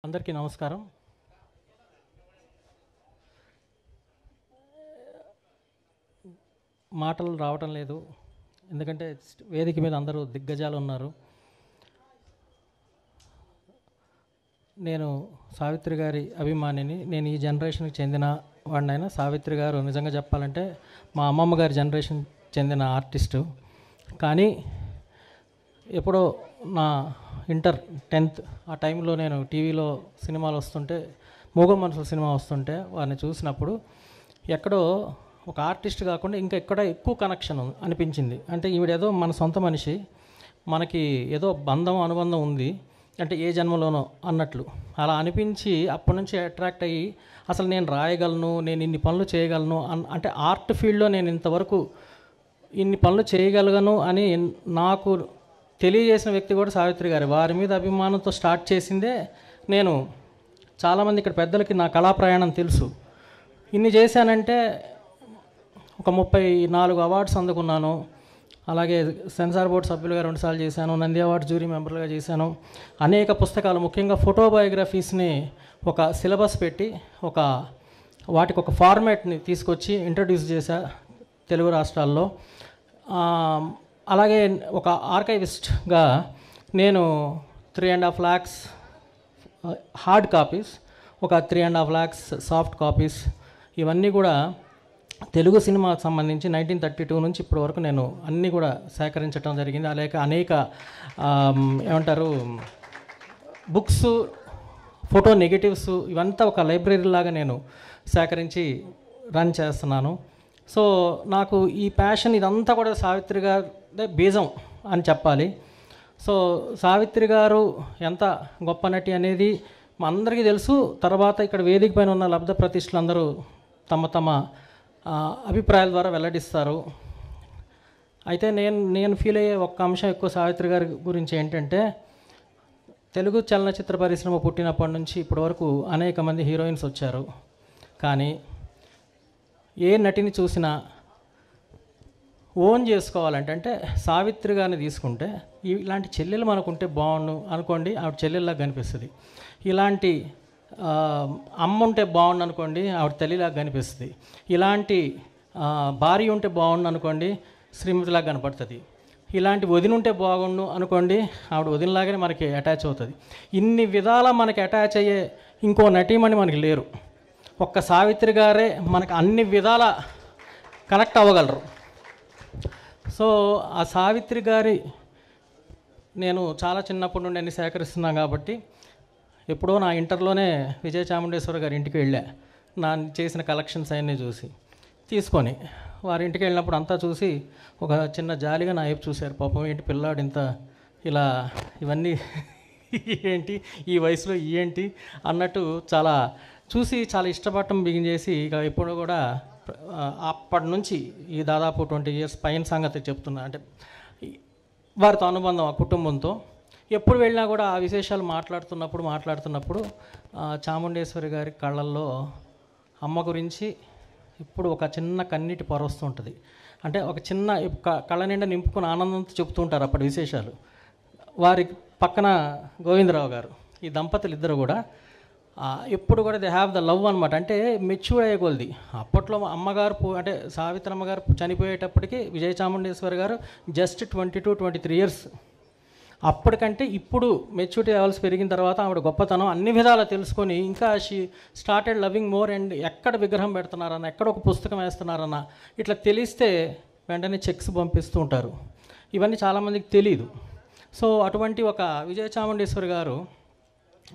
అందరికీ నమస్కారం. మాటలు రావటం లేదు, ఎందుకంటే వేదిక మీద అందరూ దిగ్గజాలు ఉన్నారు. నేను సావిత్రి గారి అభిమానిని. నేను ఈ జనరేషన్కి చెందిన వాడినైనా సావిత్రి గారు నిజంగా చెప్పాలంటే మా అమ్మమ్మ గారి జనరేషన్ చెందిన ఆర్టిస్టు. కానీ ఎప్పుడో నా ఇంటర్ 10th ఆ టైంలో నేను టీవీలో సినిమాలు వస్తుంటే, మూగ మనసుల సినిమా వస్తుంటే వారిని చూసినప్పుడు ఎక్కడో ఒక ఆర్టిస్ట్ కాకుండా ఇంకా ఎక్కడ ఎక్కువ కనెక్షన్ అనిపించింది. అంటే ఈవిడేదో మన సొంత మనిషి, మనకి ఏదో బంధం అనుబంధం ఉంది, అంటే ఏ జన్మలోనో అన్నట్లు అలా అనిపించి అప్పటి నుంచి అట్రాక్ట్ అయ్యి అసలు నేను రాయగలను, నేను ఇన్ని పనులు చేయగలను అంటే ఆర్ట్ ఫీల్డ్లో నేను ఇంతవరకు ఇన్ని పనులు చేయగలను అని నాకు తెలియజేసిన వ్యక్తి కూడా సావిత్రి గారు. వారి మీద అభిమానంతో స్టార్ట్ చేసిందే. నేను చాలామంది ఇక్కడ పెద్దలకి నా కళా ప్రయాణం తెలుసు. ఇన్ని చేశానంటే ఒక 34 అవార్డ్స్ అందుకున్నాను. అలాగే సెన్సార్ బోర్డు సభ్యులుగా 2 సార్లు చేశాను, నంది అవార్డు జ్యూరీ మెంబర్గా చేశాను. అనేక పుస్తకాలు, ముఖ్యంగా ఫోటోబయోగ్రఫీస్ని ఒక సిలబస్ పెట్టి వాటికి ఒక ఫార్మాట్ని తీసుకొచ్చి ఇంట్రడ్యూస్ చేశా తెలుగు రాష్ట్రాల్లో. అలాగే ఒక ఆర్కైవిస్ట్గా నేను 3.5 lakhs హార్డ్ కాపీస్, ఒక 3.5 lakhs సాఫ్ట్ కాపీస్, ఇవన్నీ కూడా తెలుగు సినిమాకు సంబంధించి 1932 నుంచి ఇప్పటి వరకు నేను అన్నీ కూడా సేకరించడం జరిగింది. అలాగే అనేక ఏమంటారు బుక్స్, ఫోటో నెగటివ్స్, ఇవంతా ఒక లైబ్రరీ లాగా నేను సేకరించి రన్ చేస్తున్నాను. సో నాకు ఈ ప్యాషన్ ఇదంతా కూడా సావిత్రి గారి బీజం అని చెప్పాలి. సో సావిత్రి గారు ఎంత గొప్ప నటి అనేది మా అందరికీ తెలుసు. తర్వాత ఇక్కడ వేదిక పైన ఉన్న లబ్ధ ప్రతిష్ఠలు అందరూ తమ అభిప్రాయాల ద్వారా వెల్లడిస్తారు. అయితే నేను ఫీల్ అయ్యే ఒక్క అంశం ఎక్కువ సావిత్రి గారి గురించి ఏంటంటే, తెలుగు చలనచిత్ర పరిశ్రమ పుట్టినప్పటి నుంచి ఇప్పటి వరకు అనేక మంది హీరోయిన్స్ వచ్చారు. కానీ ఏ నటిని చూసినా ఓన్ చేసుకోవాలంటే, అంటే సావిత్రి గారిని తీసుకుంటే ఇలాంటి చెల్లెలు మనకుంటే బాగుండు అనుకోండి, ఆవిడ చెల్లెల్లాగా కనిపిస్తుంది. ఇలాంటి అమ్మ ఉంటే బాగుండు అనుకోండి, ఆవిడ తల్లిలాగా కనిపిస్తుంది. ఇలాంటి భార్య ఉంటే బాగుండు అనుకోండి, శ్రీమతిలాగా కనపడుతుంది. ఇలాంటి వదిన ఉంటే బాగుండు అనుకోండి, ఆవిడ వదినలాగానే మనకి అటాచ్ అవుతుంది. ఇన్ని విధాలా మనకి అటాచ్ అయ్యే ఇంకో నటీమణి మనకి లేరు. ఒక్క సావిత్రి గారే మనకు అన్ని విధాల కనెక్ట్ అవ్వగలరు. సో ఆ సావిత్రి గారి నేను చాలా చిన్నప్పటి నుండి అన్ని సేకరిస్తున్నాను కాబట్టి, ఎప్పుడో నా ఇంటర్లోనే విజయ చాముండేశ్వరి గారి ఇంటికి వెళ్ళా. నా చేసిన కలెక్షన్స్ అవన్నీ తీసుకొని వారి ఇంటికి వెళ్ళినప్పుడు అంతా చూసి ఒక చిన్న జాలిగా నా వైపు చూశారు. పాపం ఏంటి పిల్లాడు ఇంత ఇలా ఇవన్నీ ఏంటి ఈ వయసులో ఏంటి అన్నట్టు చాలా ఇష్టపడటం బిగిన్ చేసి, ఇక ఇప్పుడు కూడా అప్పటి నుంచి ఈ దాదాపు 20 years పైన సంగతి చెప్తున్నా. అంటే వారితో అనుబంధం, ఆ కుటుంబంతో ఎప్పుడు వెళ్ళినా కూడా ఆ విశేషాలు మాట్లాడుతున్నప్పుడు చాముండేశ్వరి గారి కళ్ళల్లో అమ్మ గురించి ఇప్పుడు ఒక చిన్న కన్నీటి పొర వస్తుంటుంది. అంటే ఒక చిన్న కళ్ళ నిండా నింపుకుని ఆనందంతో చెప్తూ ఉంటారు అప్పటి విశేషాలు. వారి పక్కన గోవిందరావు గారు, ఈ దంపతులు ఇద్దరు కూడా ఎప్పుడు కూడా దే హ్యావ్ ద లవ్ అనమాట. అంటే మెచ్యూర్ అయ్యే కొలది. అప్పట్లో అమ్మగారు అంటే సావిత్రి అమ్మగారు చనిపోయేటప్పటికి విజయ చాముండేశ్వరి గారు జస్ట్ 22-23 years. అప్పటికంటే ఇప్పుడు మెచ్యూరిటీ లెవెల్స్ పెరిగిన తర్వాత ఆవిడ గొప్పతనం అన్ని విధాలా తెలుసుకొని ఇంకా she started loving more. And ఎక్కడ విగ్రహం పెడుతున్నారన్న, ఎక్కడ ఒక పుస్తకం వేస్తున్నారన్న ఇట్లా తెలిస్తే వెంటనే చెక్స్ పంపిస్తూ ఉంటారు. ఇవన్నీ చాలామందికి తెలియదు. సో అటువంటి ఒక విజయ చాముండేశ్వరి గారు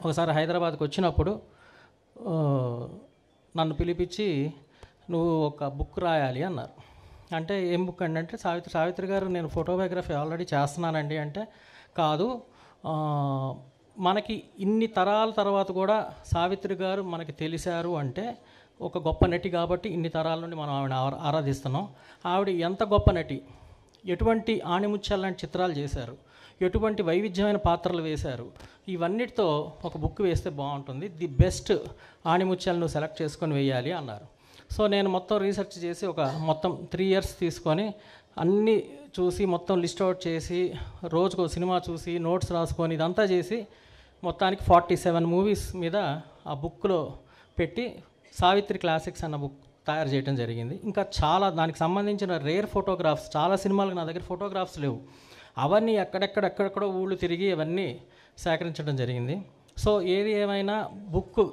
ఒకసారి హైదరాబాద్కి వచ్చినప్పుడు నన్ను పిలిపించి, నువ్వు ఒక బుక్ రాయాలి అన్నారు. అంటే ఏం బుక్ అండి అంటే, సావిత్రి గారు నేను ఫోటోబయోగ్రఫీ ఆల్రెడీ చేస్తున్నానండి అంటే, కాదు మనకి ఇన్ని తరాల తర్వాత కూడా సావిత్రి గారు మనకి తెలిసారు అంటే ఒక గొప్ప నటి కాబట్టి ఇన్ని తరాల నుండి మనం ఆవిడ ఆరాధిస్తున్నాం. ఆవిడ ఎంత గొప్ప నటి, ఎటువంటి ఆణిముత్యాల లాంటి చిత్రాలు చేశారు, ఎటువంటి వైవిధ్యమైన పాత్రలు వేశారు, ఇవన్నిటితో ఒక బుక్ వేస్తే బాగుంటుంది, ది బెస్ట్ ఆణిముత్యాలు నువ్వు సెలెక్ట్ చేసుకొని వేయాలి అన్నారు. సో నేను మొత్తం రీసెర్చ్ చేసి మొత్తం 3 years తీసుకొని అన్నీ చూసి మొత్తం లిస్ట్ అవుట్ చేసి రోజుకో సినిమా చూసి నోట్స్ రాసుకొని ఇదంతా చేసి మొత్తానికి 47 మూవీస్ మీద ఆ బుక్లో పెట్టి సావిత్రి క్లాసిక్స్ అన్న బుక్ తయారు చేయడం జరిగింది. ఇంకా చాలా దానికి సంబంధించిన రేర్ ఫోటోగ్రాఫ్స్, చాలా సినిమాలకు నా దగ్గర ఫోటోగ్రాఫ్స్ లేవు, అవన్నీ ఎక్కడెక్కడో ఊళ్ళు తిరిగి అవన్నీ సేకరించడం జరిగింది. సో ఏది ఏమైనా బుక్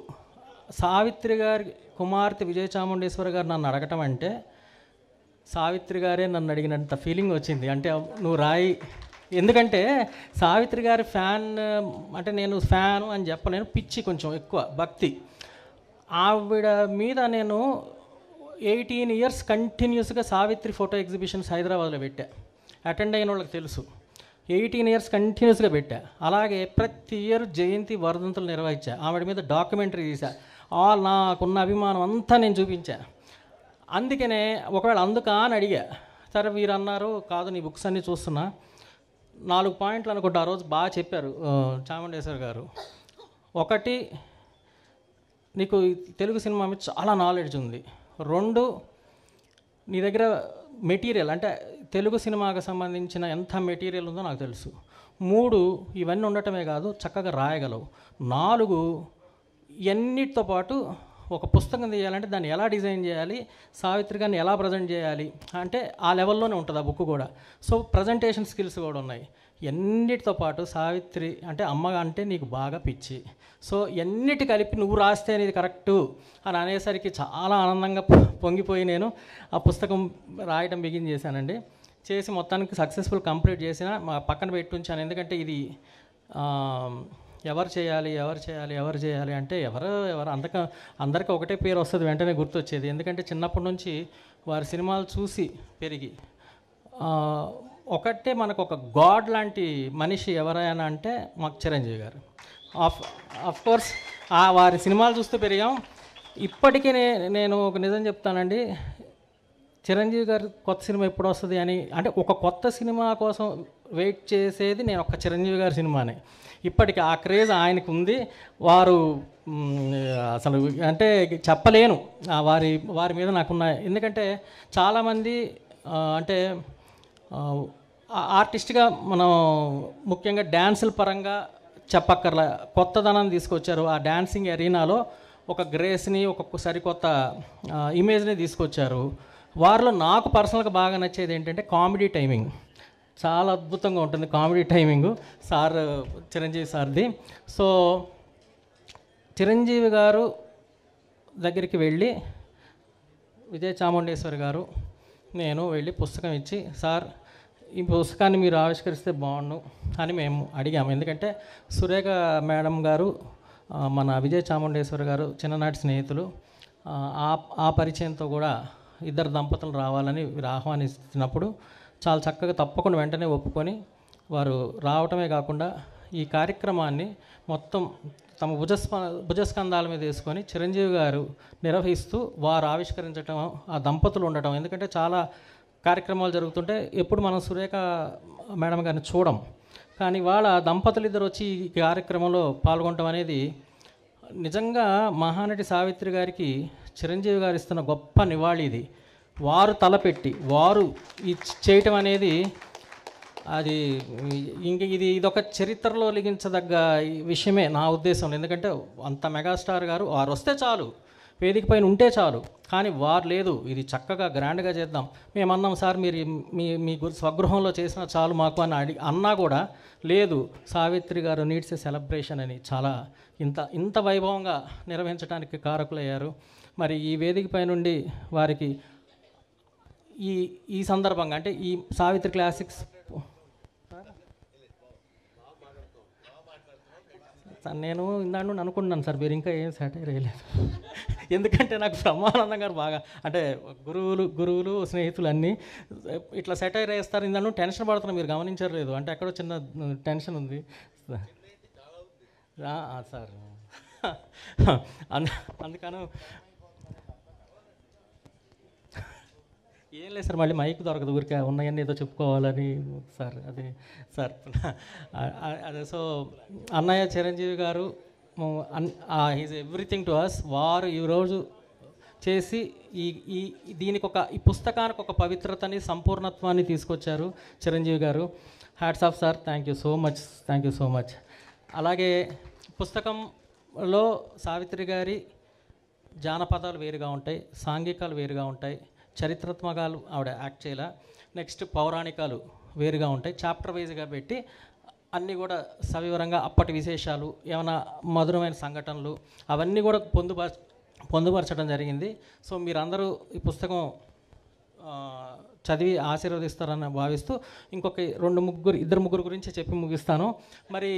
సావిత్రి గారి కుమార్తె విజయ చాముండేశ్వరి గారు నన్ను అడగటం అంటే సావిత్రి గారే నన్ను అడిగినంత ఫీలింగ్ వచ్చింది. అంటే నువ్వు రాయి, ఎందుకంటే సావిత్రి గారి ఫ్యాన్ అంటే నేను ఫ్యాను అని చెప్పలేను, పిచ్చి కొంచెం ఎక్కువ భక్తి. ఆవిడ మీద నేను 18 ఇయర్స్ కంటిన్యూస్గా సావిత్రి ఫోటో ఎగ్జిబిషన్స్ హైదరాబాద్లో పెట్టా. అటెండ్ అయిన వాళ్ళకి తెలుసు, 18 ఇయర్స్ కంటిన్యూస్గా పెట్టా. అలాగే ప్రతి ఇయర్ జయంతి వర్ధంతులు నిర్వహించా, ఆవిడ మీద డాక్యుమెంటరీ తీసా, నాకున్న అభిమానం అంతా నేను చూపించా. అందుకనే ఒకవేళ అందుకా అని అడిగా. సరే వీరు అన్నారు కాదు నీ బుక్స్ అన్నీ చూస్తున్నా, 4 పాయింట్లు అనుకుంటా ఆ రోజు బాగా చెప్పారు చాముండేశ్వరి గారు. ఒకటి, నీకు తెలుగు సినిమా మీద చాలా నాలెడ్జ్ ఉంది. 2, నీ దగ్గర మెటీరియల్ అంటే తెలుగు సినిమాకు సంబంధించిన ఎంత మెటీరియల్ ఉందో నాకు తెలుసు. 3, ఇవన్నీ ఉండటమే కాదు చక్కగా రాయగలవు. 4, ఇవన్నిటితో పాటు ఒక పుస్తకం తీయాలంటే దాన్ని ఎలా డిజైన్ చేయాలి, సావిత్రి గారిని ఎలా ప్రజెంట్ చేయాలి అంటే ఆ లెవెల్లోనే ఉంటుంది ఆ బుక్ కూడా. సో ప్రజెంటేషన్ స్కిల్స్ కూడా ఉన్నాయి. ఎన్నిటితో పాటు సావిత్రి అంటే అమ్మ అంటే నీకు బాగా పిచ్చి. సో ఎన్నిటి కలిపి నువ్వు రాస్తే అనేది కరెక్టు అని అనేసరికి చాలా ఆనందంగా పొంగిపోయి నేను ఆ పుస్తకం రాయడం బిగిన్ చేశానండి. చేసి మొత్తానికి సక్సెస్ఫుల్ కంప్లీట్ చేసిన మా పక్కన పెట్టి ఉంచాను. ఎందుకంటే ఇది ఎవరు చేయాలి అంటే ఎవరు అందరికీ ఒకటే పేరు వస్తుంది, వెంటనే గుర్తొచ్చేది. ఎందుకంటే చిన్నప్పటి నుంచి వారి సినిమాలు చూసి పెరిగి ఒకటే మనకు ఒక గాడ్ లాంటి మనిషి ఎవరైనా అంటే మాకు చిరంజీవి గారు. ఆఫ్ కోర్స్ వారి సినిమాలు చూస్తూ పెరిగాం. ఇప్పటికీ నేను ఒక నిజం చెప్తానండి, చిరంజీవి గారు కొత్త సినిమా ఎప్పుడు వస్తుంది అని అంటే ఒక కొత్త సినిమా కోసం వెయిట్ చేసేది నేను ఒక్క చిరంజీవి గారి సినిమానే. ఇప్పటికీ ఆ క్రేజ్ ఆయనకు ఉంది. వారు అసలు అంటే చెప్పలేను వారి మీద నాకున్న. ఎందుకంటే చాలామంది అంటే ఆర్టిస్ట్గా మనం ముఖ్యంగా డ్యాన్సుల పరంగా చెప్పక్కర్లా, కొత్తదనాన్ని తీసుకొచ్చారు. ఆ డ్యాన్సింగ్ ఎరీనాలో ఒక గ్రేస్ని, ఒక సరికొత్త ఇమేజ్ని తీసుకొచ్చారు. వారిలో నాకు పర్సనల్గా బాగా నచ్చేది ఏంటంటే కామెడీ టైమింగ్ చాలా అద్భుతంగా ఉంటుంది. కామెడీ టైమింగ్ చిరంజీవి సార్ది. సో చిరంజీవి గారు దగ్గరికి వెళ్ళి విజయ చాముండేశ్వరి గారు నేను వెళ్ళి పుస్తకం ఇచ్చి, సార్ ఈ పుస్తకాన్ని మీరు ఆవిష్కరిస్తే బాగుండు అని మేము అడిగాము. ఎందుకంటే సురేఖ మేడం గారు మన విజయ చాముండేశ్వరి గారు చిన్ననాటి స్నేహితులు. ఆ పరిచయంతో కూడా ఇద్దరు దంపతులు రావాలని ఆహ్వానిస్తున్నప్పుడు చాలా చక్కగా తప్పకుండా వెంటనే ఒప్పుకొని వారు రావటమే కాకుండా ఈ కార్యక్రమాన్ని మొత్తం తమ భుజస్కంధాల మీద వేసుకొని చిరంజీవి గారు నిర్వహిస్తూ వారు ఆవిష్కరించడం, ఆ దంపతులు ఉండటం. ఎందుకంటే చాలా కార్యక్రమాలు జరుగుతుంటే ఎప్పుడు మనం సురేఖ మేడం గారిని చూడం, కానీ వాళ్ళ దంపతులు ఇద్దరు వచ్చి ఈ కార్యక్రమంలో పాల్గొనడం అనేది నిజంగా మహానటి సావిత్రి గారికి చిరంజీవి గారు ఇస్తున్న గొప్ప నివాళి. ఇది వారు తలపెట్టి వారు చేయటం అనేది అది ఇదొక చరిత్రలో లిఖించదగ్గ విషయమే నా ఉద్దేశం. ఎందుకంటే అంత మెగాస్టార్ గారు వారు వస్తే చాలు, వేదిక పైన ఉంటే చాలు, కానీ వారు లేదు, ఇది చక్కగా గ్రాండ్గా చేద్దాం. మేమన్నాం సార్ మీరు మీ స్వగృహంలో చేసినా చాలు మాకు అని అన్నా కూడా లేదు, సావిత్రి గారు నీడ్స్ ఎ సెలబ్రేషన్ అని చాలా ఇంత వైభవంగా నిర్వహించడానికి కారకులయ్యారు. మరి ఈ వేదిక పై నుండి వారికి ఈ సందర్భంగా అంటే ఈ సావిత్రి క్లాసిక్స్ నేను ఇందాక నుండి అనుకుంటున్నాను సార్, మీరు ఇంకా ఏం సెటైర్ వేయలేదు. ఎందుకంటే నాకు బ్రహ్మానందం గారు బాగా అంటే గురువులు స్నేహితులు అన్నీ ఇట్లా సెటైర్ వేస్తారు. ఇందాక టెన్షన్ పడుతున్నా, మీరు గమనించారు లేదు అంటే ఎక్కడో చిన్న టెన్షన్ ఉంది సార్. అందుకని ఏం లేదు సార్, మళ్ళీ మైక్ దొరకదు, ఊరికే ఉన్నాయని ఏదో చెప్పుకోవాలని సార్. అది సార్ అదే. సో అన్నయ్య చిరంజీవి గారు ఈజ్ ఎవ్రీథింగ్ టు అస్. వారు ఈరోజు చేసి దీనికి ఈ పుస్తకానికి ఒక పవిత్రతని, సంపూర్ణత్వాన్ని తీసుకొచ్చారు చిరంజీవి గారు. Hats off sir, thank you so much. అలాగే పుస్తకంలో సావిత్రి గారి జానపదాలు వేరుగా ఉంటాయి, సాంఘికాలు వేరుగా ఉంటాయి, చరిత్రాత్మకాలు ఆవిడ యాక్ట్ చేయాల, నెక్స్ట్ పౌరాణికాలు వేరుగా ఉంటాయి. చాప్టర్ వైజ్గా పెట్టి అన్నీ కూడా సవివరంగా అప్పటి విశేషాలు, ఏమైనా మధురమైన సంఘటనలు అవన్నీ కూడా పొందుపరచడం జరిగింది. సో మీరందరూ ఈ పుస్తకం చదివి ఆశీర్వదిస్తారని భావిస్తూ ఇంకొక ఇద్దరు ముగ్గురు గురించి చెప్పి ముగిస్తాను. మరి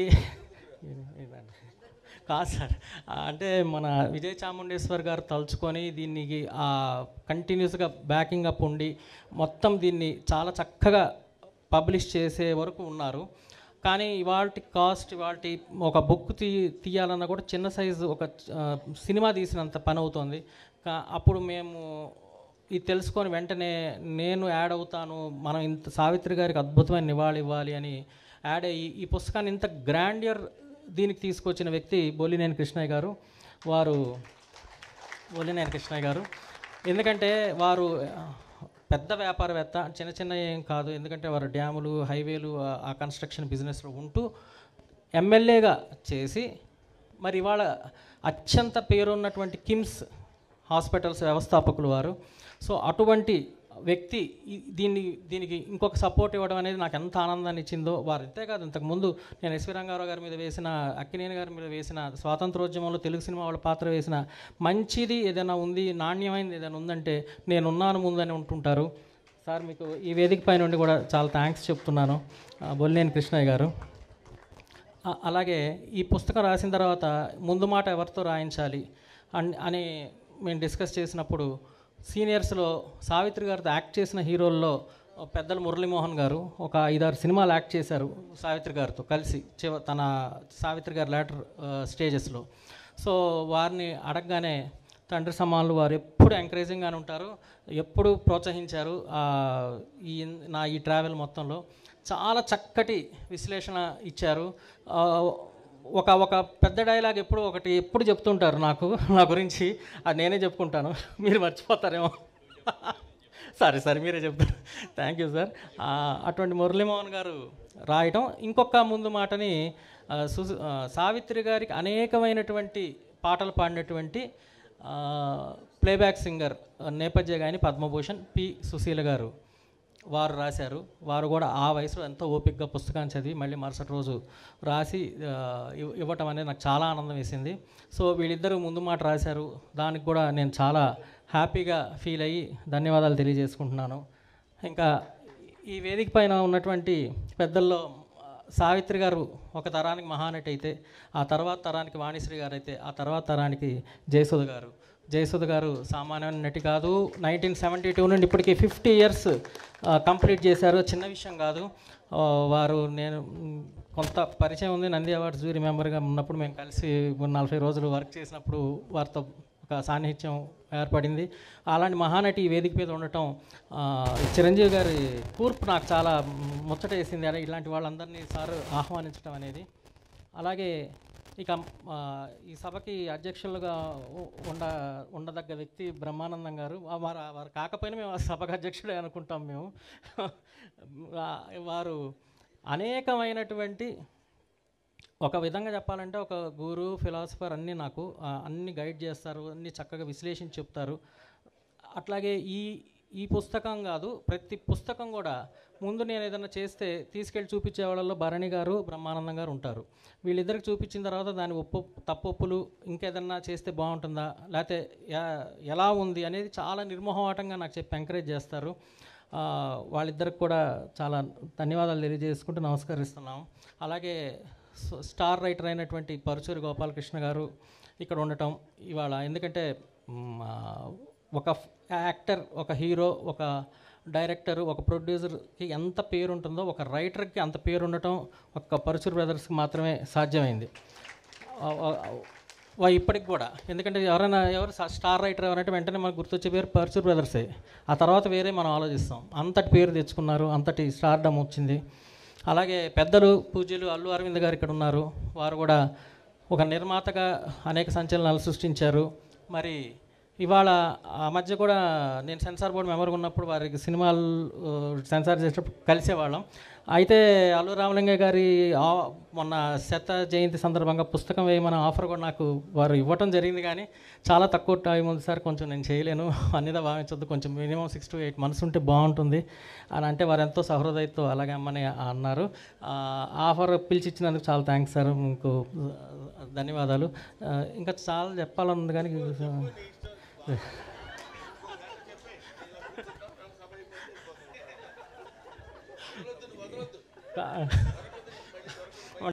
కాదు సార్, అంటే మన విజయ చాముండేశ్వర్ గారు తలుచుకొని దీనికి కంటిన్యూస్గా బ్యాకింగ్ అప్ ఉండి మొత్తం దీన్ని చాలా చక్కగా పబ్లిష్ చేసే వరకు ఉన్నారు. కానీ ఇవాల్టి కాస్ట్, ఇవాల్టి ఒక బుక్ తీయాలన్నా కూడా చిన్న సైజు ఒక సినిమా తీసినంత పని అవుతుంది. అప్పుడు మేము ఇది తెలుసుకొని వెంటనే నేను యాడ్ అవుతాను, మనం ఇంత సావిత్రి గారికి అద్భుతమైన నివాళి ఇవ్వాలి అని యాడ్ అయ్యి ఈ పుస్తకాన్ని ఇంత గ్రాండియర్ దీనికి తీసుకొచ్చిన వ్యక్తి బొల్లినేని కృష్ణయ్య గారు. ఎందుకంటే వారు పెద్ద వ్యాపారవేత్త, చిన్న ఏం కాదు. ఎందుకంటే వారు డ్యాములు, హైవేలు, ఆ కన్స్ట్రక్షన్ బిజినెస్లో ఉంటూ ఎమ్మెల్యేగా చేసి మరి ఇవాళ అత్యంత పేరున్నటువంటి కిమ్స్ హాస్పిటల్స్ వ్యవస్థాపకులు వారు. సో అటువంటి వ్యక్తి దీనికి ఇంకొక సపోర్ట్ ఇవ్వడం అనేది నాకు ఎంత ఆనందాన్ని ఇచ్చిందో. వారు అంతేకాదు, ఇంతకుముందు నేను ఎస్వి రంగారావు గారి మీద వేసిన, అక్కినేని గారి మీద వేసిన, స్వాతంత్రోద్యమంలో తెలుగు సినిమా వాళ్ళ పాత్ర వేసిన, మంచిది ఏదైనా ఉంది, నాణ్యమైనది ఏదైనా ఉందంటే నేనున్నాను ముందని ఉంటుంటారు. సార్ మీకు ఈ వేదిక పై నుండి కూడా చాలా థ్యాంక్స్ చెప్తున్నాను, బొల్లినేని కృష్ణయ్య గారు. అలాగే ఈ పుస్తకం రాసిన తర్వాత ముందు మాట ఎవరితో రాయించాలి అని మేము డిస్కస్ చేసినప్పుడు సీనియర్స్లో సావిత్రి గారితో యాక్ట్ చేసిన హీరోల్లో పెద్దలు మురళీమోహన్ గారు ఒక 5-6 సినిమాలు యాక్ట్ చేశారు సావిత్రి గారితో కలిసి తన సావిత్రి గారి లేటర్ స్టేజెస్లో. సో వారిని అడగగానే తండ్రి సమానులు వారు ఎప్పుడు ఎంకరేజింగ్గానే ఉంటారు, ఎప్పుడు ప్రోత్సహించారు. ఈ ట్రావెల్ మొత్తంలో చాలా చక్కటి విశ్లేషణ ఇచ్చారు. ఒక పెద్ద డైలాగ్ ఎప్పుడు చెప్తుంటారు నా గురించి, అది నేనే చెప్పుకుంటాను, మీరు మర్చిపోతారేమో. సరే మీరే చెప్తారు. Thank you sir. అటువంటి మురళీమోహన్ గారు రాయటం. ఇంకొక ముందు మాటని సావిత్రి గారికి అనేకమైనటువంటి పాటలు పాడినటువంటి ప్లేబ్యాక్ సింగర్, నేపథ్య గాయని పద్మభూషణ్ పి సుశీల గారు వారు రాశారు. వారు కూడా ఆ వయసులో ఎంతో ఓపికగా పుస్తకాన్ని చదివి మళ్ళీ మరుసటి రోజు రాసి ఇవ్వటం అనేది నాకు చాలా ఆనందం వేసింది. సో వీళ్ళిద్దరూ ముందు మాట రాశారు, దానికి కూడా నేను చాలా హ్యాపీగా ఫీల్ అయ్యి ధన్యవాదాలు తెలియజేసుకుంటున్నాను. ఇంకా ఈ వేదిక పైన ఉన్నటువంటి పెద్దల్లో సావిత్రి గారు ఒక తరానికి మహానటి అయితే, ఆ తర్వాత తరానికి వాణిశ్రీ గారు అయితే, ఆ తర్వాత తరానికి జయసుధ గారు సామాన్యమైన నటి కాదు. 1972 నుండి ఇప్పటికీ 50 years కంప్లీట్ చేశారు, చిన్న విషయం కాదు. వారు నేను కొంత పరిచయం ఉంది, నంది అవార్డ్స్ జ్యూరీ మెంబర్గా ఉన్నప్పుడు మేము కలిసి 40 రోజులు వర్క్ చేసినప్పుడు వారితో ఒక సాన్నిహిత్యం ఏర్పడింది. అలాంటి మహానటి ఈ వేదిక మీద ఉండటం, చిరంజీవి గారి కూర్పు నాకు చాలా ముచ్చట వేసింది. అలా ఇలాంటి వాళ్ళందరినీ సార్ ఆహ్వానించడం అనేది. అలాగే ఇక ఈ సభకి అధ్యక్షులుగా ఉండదగ్గ వ్యక్తి బ్రహ్మానందం గారు. వారు కాకపోయినా మేము ఆ సభకు అధ్యక్షుడే అనుకుంటాం మేము. వారు అనేకమైనటువంటి, ఒక విధంగా చెప్పాలంటే ఒక గురు, ఫిలాసఫర్ అన్నీ గైడ్ చేస్తారు, అన్నీ చక్కగా విశ్లేషించి చెప్తారు. అట్లాగే ఈ పుస్తకం కాదు, ప్రతి పుస్తకం కూడా ముందు నేను ఏదైనా చేస్తే తీసుకెళ్ళి చూపించే వాళ్ళలో భరణి గారు, బ్రహ్మానందం గారు ఉంటారు. వీళ్ళిద్దరికి చూపించిన తర్వాత దాని తప్పొప్పులు, ఇంకేదన్నా చేస్తే బాగుంటుందా, లేకపోతే ఎలా ఉంది అనేది చాలా నిర్మోహమాటంగా నాకు చెప్పి ఎంకరేజ్ చేస్తారు. వాళ్ళిద్దరికి కూడా చాలా ధన్యవాదాలు తెలియజేసుకుంటూ నమస్కరిస్తున్నాం. అలాగే స్టార్ రైటర్ అయినటువంటి పరుచూరి గోపాలకృష్ణ గారు ఇక్కడ ఉండటం ఇవాళ, ఎందుకంటే ఒక యాక్టర్, ఒక హీరో, ఒక డైరెక్టర్, ఒక ప్రొడ్యూసర్కి ఎంత పేరు ఉంటుందో ఒక రైటర్కి అంత పేరు ఉండటం ఒక పరుచూరి బ్రదర్స్కి మాత్రమే సాధ్యమైంది ఇప్పటికి కూడా. ఎందుకంటే ఎవరు స్టార్ రైటర్ ఎవరంటే వెంటనే మనకు గుర్తొచ్చే పేరు పరుచూరి బ్రదర్సే, ఆ తర్వాత వేరే మనం ఆలోచిస్తాం. అంతటి పేరు తెచ్చుకున్నారు, అంతటి స్టార్డమ్ వచ్చింది. అలాగే పెద్దలు పూజ్యులు అల్లు అరవింద్ గారు ఇక్కడ ఉన్నారు. వారు కూడా ఒక నిర్మాతగా అనేక సంచలనాలు సృష్టించారు. మరి ఇవాళ ఆ మధ్య కూడా నేను సెన్సార్ బోర్డు మెంబర్గా ఉన్నప్పుడు వారికి సినిమాలు సెన్సార్ చేసేటప్పుడు కలిసేవాళ్ళం. అయితే అల్లు రామలింగయ్య గారి మొన్న శత జయంతి సందర్భంగా పుస్తకం వేయమని ఆఫర్ కూడా నాకు వారు ఇవ్వటం జరిగింది, కానీ చాలా తక్కువ టైం ఉంది సార్, కొంచెం నేను చేయలేను, అన్నిదా భావించొద్దు, కొంచెం మినిమం 6 to 8 months ఉంటే బాగుంటుంది అని అంటే వారు ఎంతో సహృదయతో అలాగే అమ్మని అన్నారు. ఆఫర్ పిలిచి ఇచ్చినందుకు చాలా థ్యాంక్స్ సార్, మీకు ధన్యవాదాలు. ఇంకా చాలా చెప్పాలనుంది కానీ